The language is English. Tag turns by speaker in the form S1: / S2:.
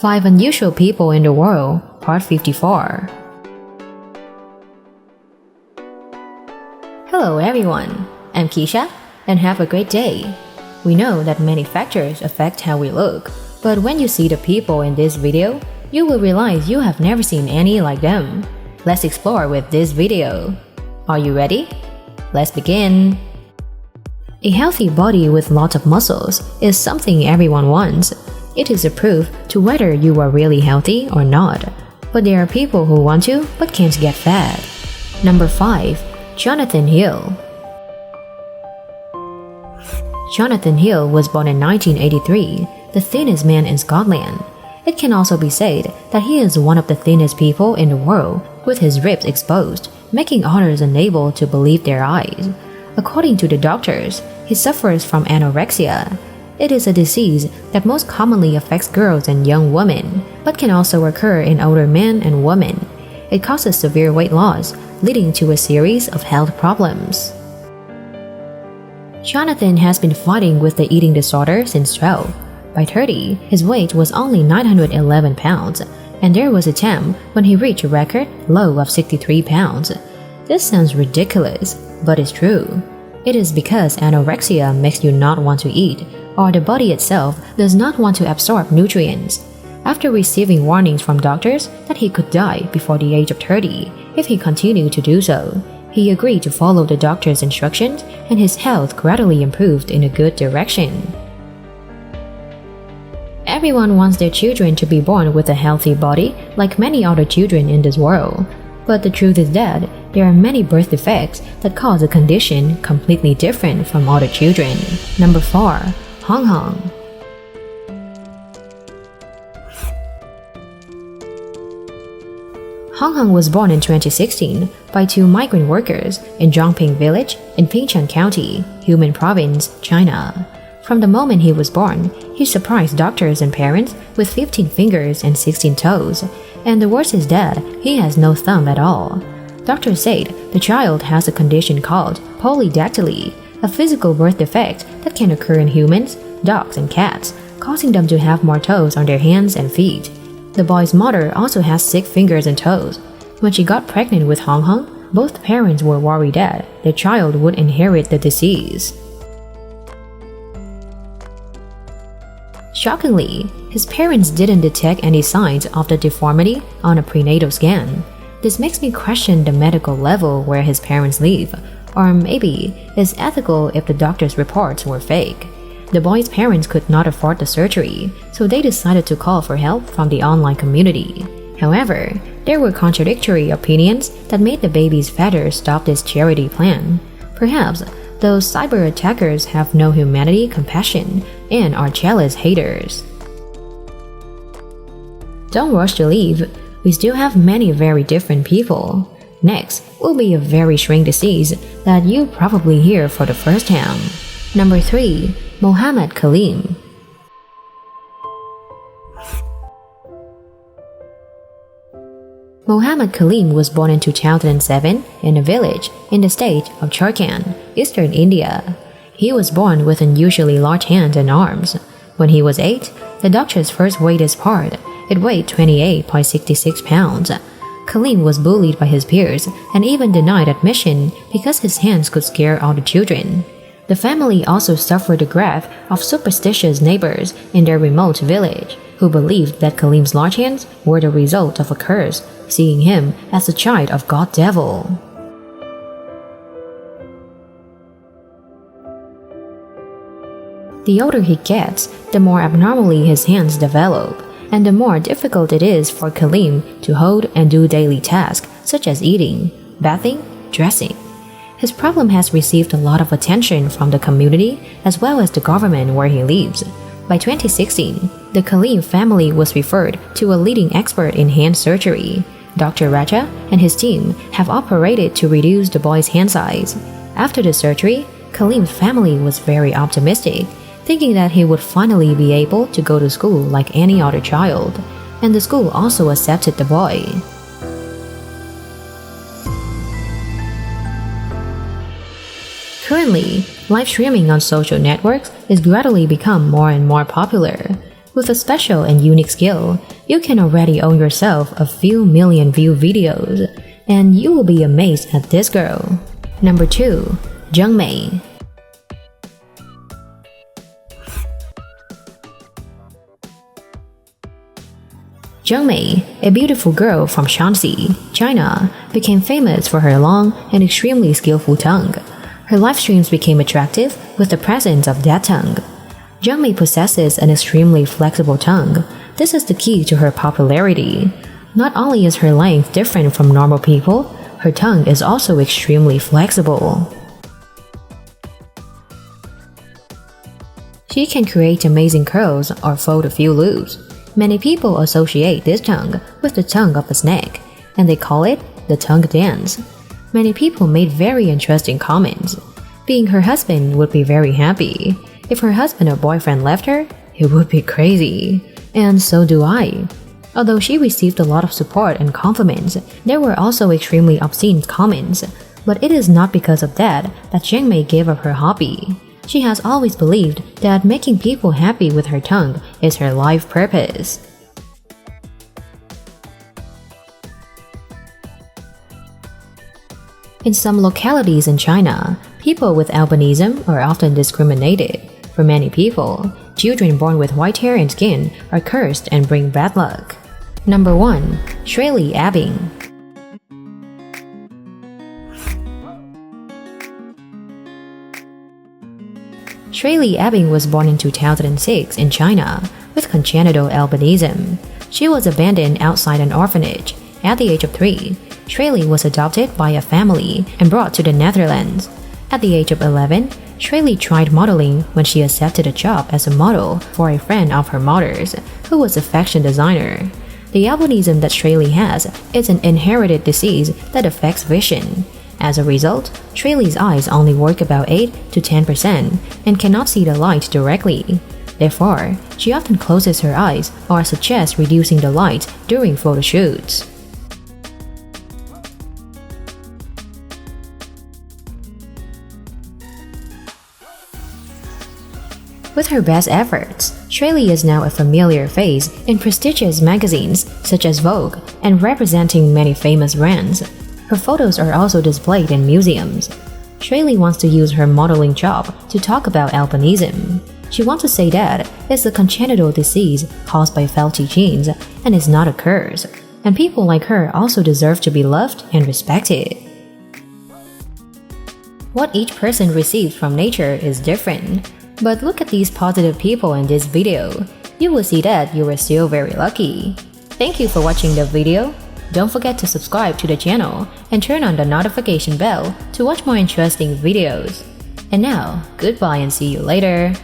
S1: 5 Unusual People in the World, Part 54. Hello everyone, I'm Keisha, and have a great day. We know that many factors affect how we look, but when you see the people in this video, you will realize you have never seen any like them. Let's explore with this video. Are you ready? Let's begin. A healthy body with lots of muscles is something everyone wants. It is a proof to whether you are really healthy or not. But there are people who want to but can't get fat. Number 5. Jonathan Hill. Jonathan Hill was born in 1983, the thinnest man in Scotland. It can also be said that he is one of the thinnest people in the world, with his ribs exposed, making others unable to believe their eyes. According to the doctors, he suffers from anorexia. It is a disease that most commonly affects girls and young women, but can also occur in older men and women. It causes severe weight loss, leading to a series of health problems. Jonathan has been fighting with the eating disorder since 12. By 30, his weight was only 911 pounds, and there was a time when he reached a record low of 63 pounds. This sounds ridiculous, but it's true. It is because anorexia makes you not want to eat, or the body itself does not want to absorb nutrients. After receiving warnings from doctors that he could die before the age of 30 if he continued to do so, he agreed to follow the doctor's instructions, and his health gradually improved in a good direction. Everyone wants their children to be born with a healthy body like many other children in this world. But the truth is that there are many birth defects that cause a condition completely different from other children. Number 4. Hong Hong. Hong Hong was born in 2016 by 2 migrant workers in Zhongping Village in Pingshan County, Hunan Province, China. From the moment he was born, he surprised doctors and parents with 15 fingers and 16 toes, and the worst is that he has no thumb at all. Doctors said the child has a condition called polydactyly, a physical birth defect that can occur in humans, dogs, and cats, causing them to have more toes on their hands and feet. The boy's mother also has 6 fingers and toes. When she got pregnant with Hong Hong, both parents were worried that their child would inherit the disease. Shockingly, his parents didn't detect any signs of the deformity on a prenatal scan. This makes me question the medical level where his parents live, or maybe it's ethical if the doctor's reports were fake. The boy's parents could not afford the surgery, so they decided to call for help from the online community. However, there were contradictory opinions that made the baby's father stop this charity plan. Perhaps those cyber attackers have no humanity, compassion, and are jealous haters. Don't rush to leave. We still have many very different people. Next will be a very strange disease that you'll probably hear for the first time. Number 3. Mohammed Kaleem. Mohammed Kaleem was born in 2007 in a village in the state of Jharkhand, eastern India. He was born with unusually large hands and arms. When he was 8, the doctors first weighed his part. It weighed 28.66 pounds. Kaleem was bullied by his peers and even denied admission because his hands could scare all the children. The family also suffered the wrath of superstitious neighbors in their remote village, who believed that Kaleem's large hands were the result of a curse, seeing him as a child of God Devil. The older he gets, the more abnormally his hands develop, and the more difficult it is for Kaleem to hold and do daily tasks such as eating, bathing, dressing. His problem has received a lot of attention from the community as well as the government where he lives. By 2016, the Kaleem family was referred to a leading expert in hand surgery. Dr. Raja and his team have operated to reduce the boy's hand size. After the surgery, Kaleem's family was very optimistic, thinking that he would finally be able to go to school like any other child, and the school also accepted the boy. Currently, live streaming on social networks is gradually become more and more popular. With a special and unique skill, you can already own yourself a few million view videos, and you will be amazed at this girl. Number 2. Zheng Mei. Zheng Mei, a beautiful girl from Shanxi, China, became famous for her long and extremely skillful tongue. Her live streams became attractive with the presence of that tongue. Zheng Mei possesses an extremely flexible tongue. This is the key to her popularity. Not only is her length different from normal people, her tongue is also extremely flexible. She can create amazing curls or fold a few loops. Many people associate this tongue with the tongue of a snake, and they call it the tongue dance. Many people made very interesting comments. Being her husband would be very happy. If her husband or boyfriend left her, it would be crazy. And so do I. Although she received a lot of support and compliments, there were also extremely obscene comments. But it is not because of that Zheng Mei gave up her hobby. She has always believed that making people happy with her tongue is her life purpose. In some localities in China, people with albinism are often discriminated. For many people, children born with white hair and skin are cursed and bring bad luck. Number 1. Shirley Abing. Shirley Abing was born in 2006 in China with congenital albinism. She was abandoned outside an orphanage. At the age of 3, Shirley was adopted by a family and brought to the Netherlands. At the age of 11, Shirley tried modeling when she accepted a job as a model for a friend of her mother's, who was a fashion designer. The albinism that Shirley has is an inherited disease that affects vision. As a result, Shirley's eyes only work about 8 to 10% and cannot see the light directly. Therefore, she often closes her eyes or suggests reducing the light during photo shoots. With her best efforts, Shirley is now a familiar face in prestigious magazines such as Vogue and representing many famous brands. Her photos are also displayed in museums. Shirley wants to use her modeling job to talk about albinism. She wants to say that it's a congenital disease caused by faulty genes and is not a curse, and people like her also deserve to be loved and respected. What each person receives from nature is different. But look at these positive people in this video. You will see that you are still very lucky. Thank you for watching the video. Don't forget to subscribe to the channel and turn on the notification bell to watch more interesting videos. And now, goodbye and see you later.